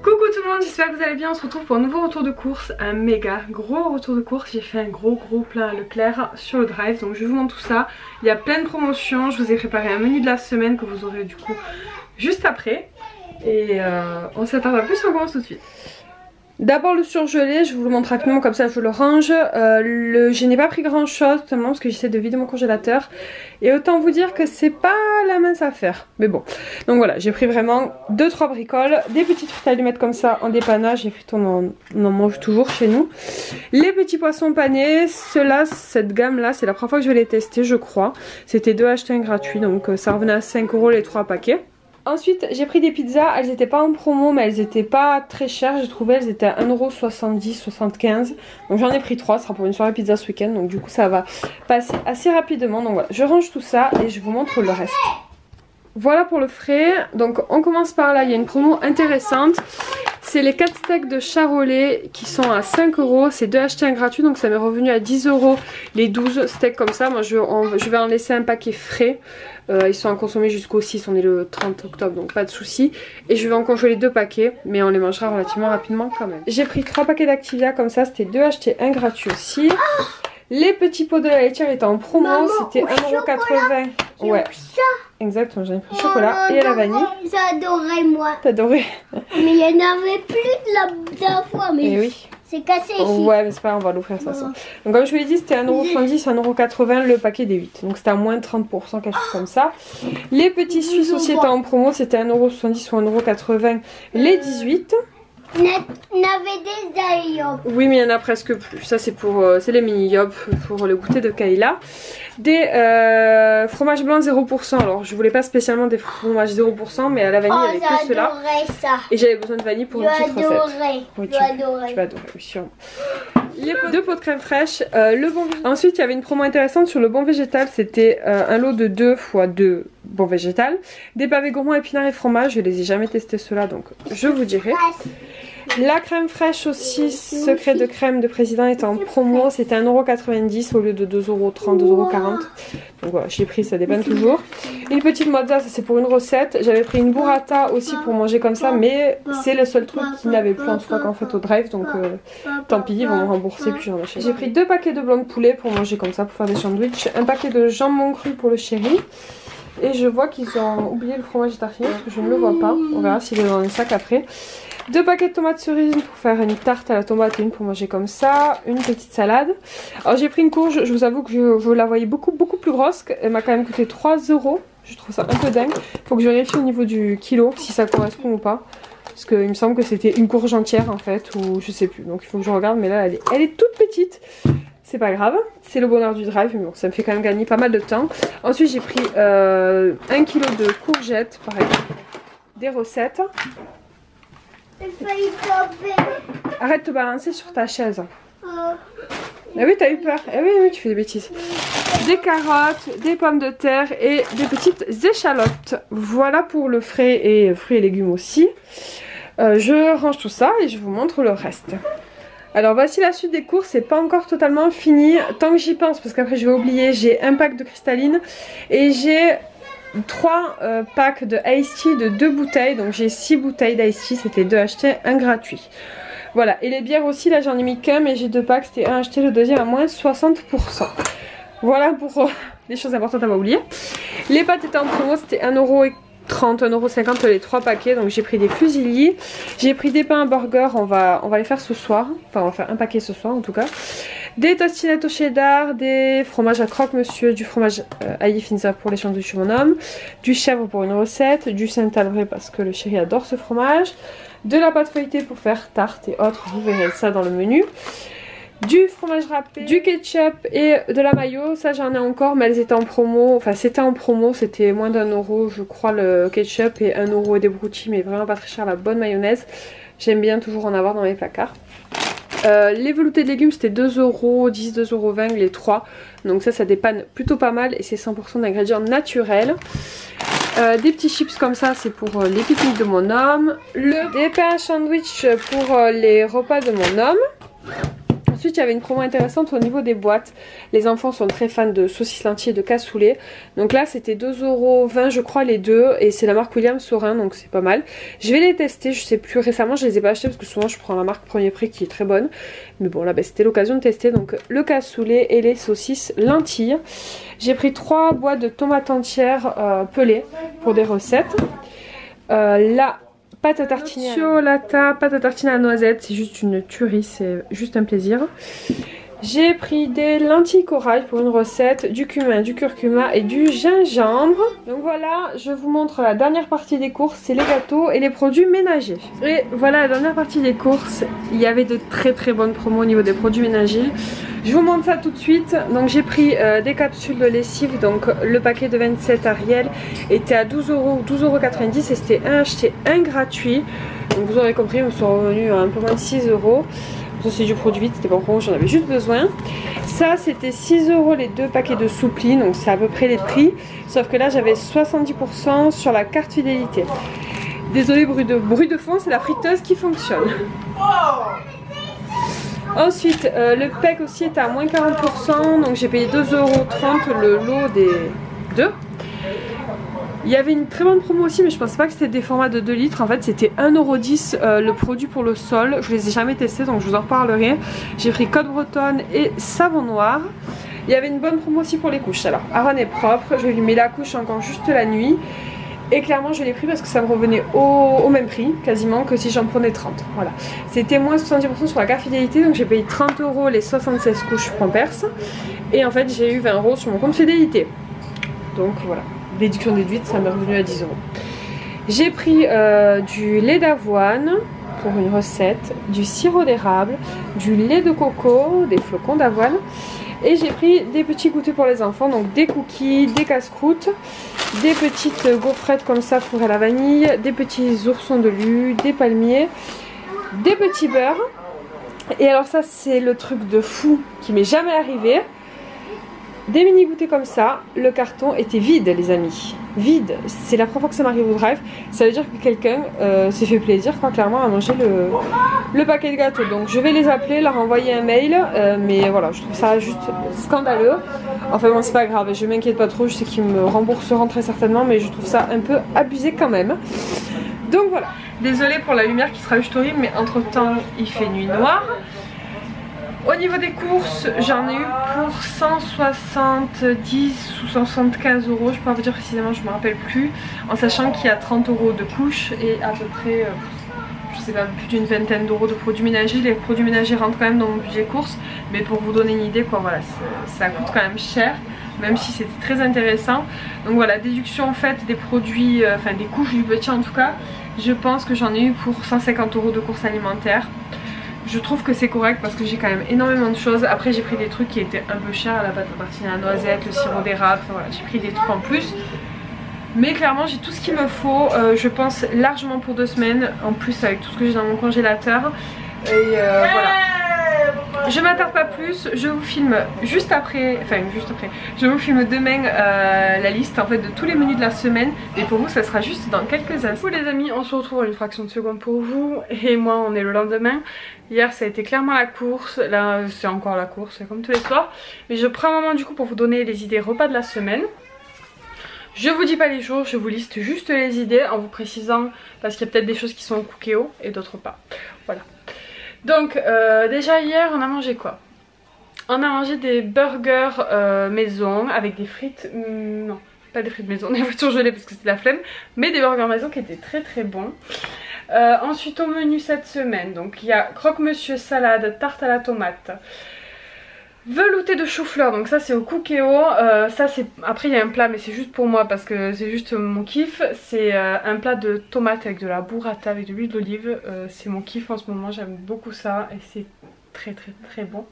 Coucou tout le monde, j'espère que vous allez bien. On se retrouve pour un nouveau retour de course, un méga gros retour de course. J'ai fait un gros plein à Leclerc sur le drive, donc je vous montre tout ça. Il y a plein de promotions, je vous ai préparé un menu de la semaine que vous aurez du coup juste après. Et on s'attarde plus, on commence tout de suite. D'abord le surgelé, je vous le montre rapidement comme ça je le range. Je n'ai pas pris grand chose totalement parce que j'essaie de vider mon congélateur. Et autant vous dire que c'est pas la mince affaire. Mais bon, donc voilà, j'ai pris vraiment 2-3 bricoles. Des petites frites allumettes comme ça en dépannage. Les frites on en mange toujours chez nous. Les petits poissons panés, ceux-là, cette gamme là, c'est la première fois que je vais les tester je crois. C'était 2 achetés 1 gratuit, donc ça revenait à 5 € les 3 paquets. Ensuite j'ai pris des pizzas, elles n'étaient pas en promo mais elles n'étaient pas très chères, j'ai trouvé, elles étaient à 1,70 €, donc j'en ai pris 3, ce sera pour une soirée pizza ce week-end, donc du coup ça va passer assez rapidement, donc voilà, je range tout ça et je vous montre le reste. Voilà pour le frais, donc on commence par là, il y a une promo intéressante. C'est les 4 steaks de charolais qui sont à 5 €, c'est 2 achetés 1 gratuit, donc ça m'est revenu à 10 € les 12 steaks comme ça. Moi je vais en laisser un paquet frais, ils sont à consommer jusqu'au 6, on est le 30 octobre donc pas de soucis. Et je vais en congeler 2 paquets, mais on les mangera relativement rapidement quand même. J'ai pris 3 paquets d'Activia comme ça, c'était 2 achetés 1 gratuit aussi. Les petits pots de la laitière étaient en promo, c'était 1,80 €. Ouais, exactement, j'en ai pris chocolat et à la vanille. J'adorais moi. T'adorais? Mais il n'y en avait plus de la fois. Mais et oui. C'est cassé ici. Ouais, mais c'est pas grave, on va l'offrir ça. Donc comme je vous l'ai dit, c'était 1,70 €, 1,80 € le paquet des 8. Donc c'était à moins de 30%, quelque chose comme ça. Les petits Suisses aussi étaient en promo, c'était 1,70 € ou 1,80 € les 18. On avait des yop. Oui, mais il y en a presque plus. Ça c'est pour c'est les mini yop pour le goûter de Kayla. Des fromages blancs 0%. Alors je voulais pas spécialement des fromages 0%, mais à la vanille il n'y avait que ceux-là. Et j'avais besoin de vanille pour une petite recette. Oui, tu vas adorer, oui, sûrement. Les 2 pots de crème fraîche, ensuite il y avait une promo intéressante sur le bon végétal, c'était un lot de 2 x 2 bon végétal, des pavés gourmands épinards et fromage, je les ai jamais testés ceux-là donc je vous dirai. La crème fraîche aussi, secret de crème de président est en promo, c'était 1,90 € au lieu de 2,30 €, 2,40 €. Donc voilà, j'ai pris, ça dépanne toujours. Une petite mozza, ça c'est pour une recette. J'avais pris une burrata aussi pour manger comme ça, mais c'est le seul truc qui n'avait plus en stock en fait au drive, donc tant pis, ils vont me rembourser puis j'en achète. J'ai pris 2 paquets de blanc de poulet pour manger comme ça, pour faire des sandwichs, un paquet de jambon cru pour le chéri. Et je vois qu'ils ont oublié le fromage tartiné parce que je ne le vois pas. On verra s'il est dans les sacs après. 2 paquets de tomates cerises, une pour faire une tarte à la tomate et une pour manger comme ça. Une petite salade. Alors j'ai pris une courge, je vous avoue que je la voyais beaucoup plus grosse. Elle m'a quand même coûté 3 €. Je trouve ça un peu dingue. Faut que je vérifie au niveau du kilo si ça correspond ou pas. Parce qu'il me semble que c'était une courge entière en fait, ou je sais plus. Donc il faut que je regarde, mais là elle est toute petite. C'est pas grave, c'est le bonheur du drive, mais bon, ça me fait quand même gagner pas mal de temps. Ensuite, j'ai pris 1 kg de courgettes, pareil, des recettes. Arrête de te balancer sur ta chaise. Ah oui, t'as eu peur. Eh oui, tu fais des bêtises. Des carottes, des pommes de terre et des petites échalotes. Voilà pour le frais et fruits et légumes aussi. Je range tout ça et je vous montre le reste. Alors voici la suite des courses, c'est pas encore totalement fini, tant que j'y pense parce qu'après je vais oublier, j'ai un pack de cristalline et j'ai 3 packs de Ice Tea de 2 bouteilles, donc j'ai 6 bouteilles d'Ice Tea, c'était 2 achetés, 1 gratuit. Voilà, et les bières aussi, là j'en ai mis qu'un mais j'ai 2 packs, c'était un acheté, le deuxième à moins 60%. Voilà pour les choses importantes à pas oublier. Les pâtes étaient en promo, c'était 1,30 €, 1,50 € les 3 paquets, donc j'ai pris des fusillis, j'ai pris des pains à burger, on va les faire ce soir, enfin on va faire un paquet ce soir en tout cas, des tostinettes au cheddar, des fromages à croque-monsieur, du fromage aïe finza pour les sandwichs de mon homme, du chèvre pour une recette, du Saint-Alvray parce que le chéri adore ce fromage, de la pâte feuilletée pour faire tarte et autres, vous verrez ça dans le menu. Du fromage râpé, du ketchup et de la mayo, ça j'en ai encore mais elles étaient en promo, enfin c'était en promo, c'était moins d'1 € je crois le ketchup et 1 € et des broutilles mais vraiment pas très cher, la bonne mayonnaise, j'aime bien toujours en avoir dans mes placards. Les veloutés de légumes c'était 2 €, 10, 2,20 € les 3, donc ça dépanne plutôt pas mal et c'est 100% d'ingrédients naturels. Des petits chips comme ça c'est pour les pique-niques de mon homme, des pains à sandwich pour les repas de mon homme. Ensuite il y avait une promo intéressante au niveau des boîtes. Les enfants sont très fans de saucisses lentilles et de cassoulet. Donc là c'était 2,20 € je crois les deux. Et c'est la marque William Saurin, donc c'est pas mal. Je vais les tester, je sais plus, récemment je les ai pas achetés parce que souvent je prends la marque Premier Prix qui est très bonne. Mais bon là c'était l'occasion de tester. Donc le cassoulet et les saucisses lentilles. J'ai pris 3 boîtes de tomates entières pelées pour des recettes. La pâte à tartiner Ciolata, pâte à tartiner à la noisette, c'est juste une tuerie, c'est juste un plaisir. J'ai pris des lentilles corail pour une recette, du cumin, du curcuma et du gingembre. Donc voilà, je vous montre la dernière partie des courses, c'est les gâteaux et les produits ménagers. Et voilà la dernière partie des courses, il y avait de très bonnes promos au niveau des produits ménagers. Je vous montre ça tout de suite. Donc j'ai pris des capsules de lessive, donc le paquet de 27 Ariel était à 12 € ou 12,90 € et c'était un acheté, un gratuit. Donc vous aurez compris, ils me sont revenus à un peu moins de 6 €. Ça c'est du produit vite, c'était pas bon, j'en avais juste besoin. Ça c'était 6 € les 2 paquets de soupli, donc c'est à peu près les prix. Sauf que là j'avais 70% sur la carte fidélité. Désolé bruit de fond, c'est la friteuse qui fonctionne. Ensuite le PEC aussi était à moins 40%, donc j'ai payé 2,30 € le lot des deux. Il y avait une très bonne promo aussi, mais je pensais pas que c'était des formats de 2 litres. En fait c'était 1,10 € le produit pour le sol. Je les ai jamais testés donc je vous en reparlerai. J'ai pris Côte Bretonne et savon noir. Il y avait une bonne promo aussi pour les couches. Alors Aaron est propre, je lui mets la couche encore juste la nuit. Et clairement je l'ai pris parce que ça me revenait au même prix quasiment que si j'en prenais 30. Voilà. C'était moins 70% sur la carte fidélité, donc j'ai payé 30 € les 76 couches Pampers. Et en fait j'ai eu 20 € sur mon compte fidélité. Donc voilà. Déduction déduite, ça m'est revenu à 10 €. J'ai pris du lait d'avoine pour une recette, du sirop d'érable, du lait de coco, des flocons d'avoine. Et j'ai pris des petits goûters pour les enfants, donc des cookies, des casse-croûtes, des petites gaufrettes comme ça fourrées à la vanille, des petits oursons de lu, des palmiers, des petits beurres. Et alors ça c'est le truc de fou qui m'est jamais arrivé. Des mini goûters comme ça, le carton était vide les amis, vide, c'est la première fois que ça m'arrive au drive, ça veut dire que quelqu'un s'est fait plaisir quoi, clairement à manger le paquet de gâteaux. Donc je vais les appeler, leur envoyer un mail, mais voilà je trouve ça juste scandaleux. Enfin bon c'est pas grave, je m'inquiète pas trop, je sais qu'ils me rembourseront très certainement, mais je trouve ça un peu abusé quand même. Donc voilà, désolée pour la lumière qui sera juste horrible, mais entre temps il fait nuit noire. Au niveau des courses, j'en ai eu pour 170 ou 175 €, je peux pas vous dire précisément, je me rappelle plus, en sachant qu'il y a 30 € de couches et à peu près, je sais pas, plus d'une vingtaine d'euros de produits ménagers. Les produits ménagers rentrent quand même dans mon budget course, mais pour vous donner une idée, quoi, voilà, ça coûte quand même cher, même si c'était très intéressant. Donc voilà, déduction faite des produits, enfin des couches du petit en tout cas, je pense que j'en ai eu pour 150 € de courses alimentaires. Je trouve que c'est correct parce que j'ai quand même énormément de choses. Après j'ai pris des trucs qui étaient un peu chers, la pâte à tartiner à la noisette, le sirop d'érable, enfin, voilà, j'ai pris des trucs en plus. Mais clairement j'ai tout ce qu'il me faut, je pense largement pour 2 semaines, en plus avec tout ce que j'ai dans mon congélateur. Et voilà. Je m'attarde pas plus, je vous filme juste après, je vous filme demain la liste en fait de tous les menus de la semaine. Et pour vous ça sera juste dans quelques instants. Les amis, on se retrouve en une fraction de seconde pour vous. Et moi on est le lendemain. Hier ça a été clairement la course, là c'est encore la course, c'est comme tous les soirs. Mais je prends un moment du coup pour vous donner les idées repas de la semaine. Je vous dis pas les jours, je vous liste juste les idées en vous précisant, parce qu'il y a peut-être des choses qui sont au Cookéo et d'autres pas. Voilà. Donc déjà hier on a mangé quoi? On a mangé des burgers maison avec des frites, non pas des frites maison, des frites surgelées parce que c'est de la flemme, mais des burgers maison qui étaient très bons. Ensuite au menu cette semaine, donc il y a croque-monsieur salade, tarte à la tomate, velouté de chou-fleur, donc ça c'est au Cookéo. Ça c'est, après il y a un plat mais c'est juste pour moi parce que c'est juste mon kiff. C'est un plat de tomates avec de la burrata avec de l'huile d'olive. C'est mon kiff en ce moment, j'aime beaucoup ça et c'est très bon.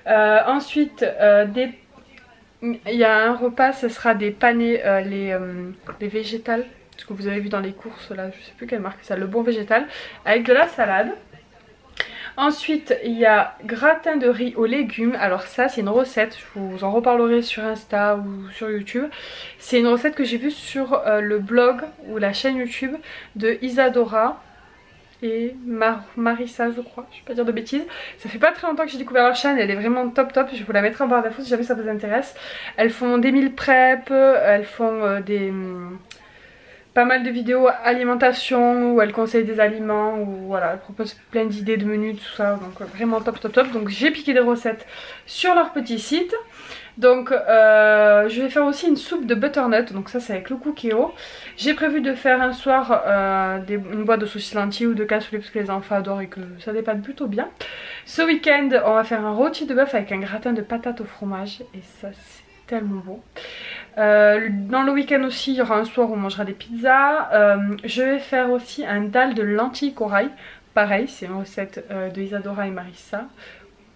Ensuite il y a un repas, ce sera des panés, les végétales, ce que vous avez vu dans les courses là, je sais plus quelle marque c'est, le bon végétal, avec de la salade. Ensuite il y a gratin de riz aux légumes. Alors ça c'est une recette, je vous en reparlerai sur Insta ou sur YouTube. C'est une recette que j'ai vue sur le blog ou la chaîne YouTube de Isadora et Marissa je crois, je vais pas dire de bêtises. Ça fait pas très longtemps que j'ai découvert leur chaîne, elle est vraiment top, je vous la mettrai en barre d'infos si jamais ça vous intéresse. Elles font des meal prep, elles font pas mal de vidéos alimentation où elles conseillent des aliments, où voilà, elles proposent plein d'idées de menus, tout ça, donc vraiment top. Donc j'ai piqué des recettes sur leur petit site. Donc je vais faire aussi une soupe de butternut, donc ça c'est avec le cookéo. J'ai prévu de faire un soir une boîte de saucisses lentilles ou de cassoulet parce que les enfants adorent et que ça dépanne plutôt bien. Ce week-end on va faire un rôti de bœuf avec un gratin de patates au fromage et ça c'est tellement bon. Dans le week-end aussi il y aura un soir où on mangera des pizzas. Je vais faire aussi un dalle de lentilles corail. Pareil, c'est une recette de Isadora et Marissa.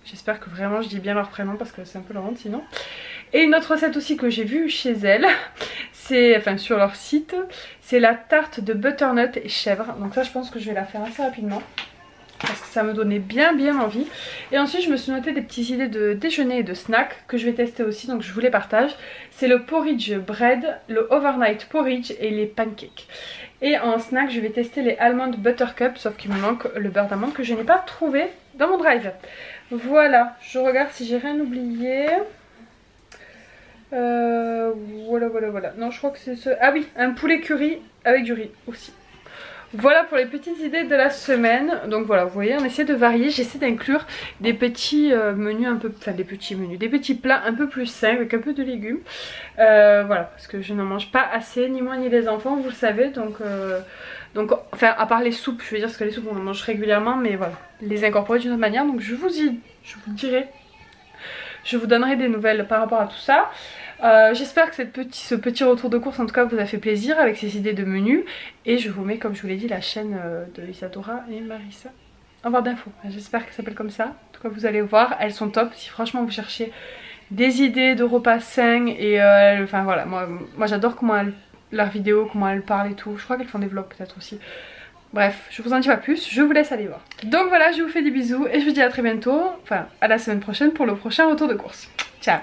J'espère que vraiment je dis bien leur prénom parce que c'est un peu la honte sinon. Et une autre recette aussi que j'ai vue chez elles, enfin sur leur site, c'est la tarte de butternut et chèvre. Donc ça je pense que je vais la faire assez rapidement parce que ça me donnait bien envie. Et ensuite je me suis noté des petites idées de déjeuner et de snack que je vais tester aussi, donc je vous les partage. C'est le porridge bread, le overnight porridge et les pancakes. Et en snack je vais tester les almond buttercup, sauf qu'il me manque le beurre d'amande que je n'ai pas trouvé dans mon drive. Voilà, je regarde si j'ai rien oublié. Voilà. Non, je crois que c'est ce... Ah oui, un poulet curry avec du riz aussi. Voilà pour les petites idées de la semaine. Donc voilà, vous voyez, on essaie de varier. J'essaie d'inclure des petits menus un peu... Enfin, des petits plats un peu plus sains avec un peu de légumes. Voilà, parce que je n'en mange pas assez, ni moi ni les enfants, vous le savez. Donc, enfin, à part les soupes, je veux dire, parce que les soupes on en mange régulièrement, mais voilà, les incorporer d'une autre manière. Donc je vous dirai, je vous donnerai des nouvelles par rapport à tout ça. J'espère que ce petit retour de course en tout cas vous a fait plaisir avec ces idées de menus. Et je vous mets, comme je vous l'ai dit, la chaîne de Isadora et Marissa en barre d'infos. J'espère qu'elle s'appelle comme ça. En tout cas vous allez voir, elles sont top. Si franchement vous cherchez des idées de repas sains et enfin voilà, moi j'adore comment leurs vidéos, comment elles parlent et tout. Je crois qu'elles font des vlogs peut-être aussi. Bref, je vous en dis pas plus, je vous laisse aller voir. Donc voilà, je vous fais des bisous et je vous dis à très bientôt, enfin à la semaine prochaine pour le prochain retour de course. Ciao!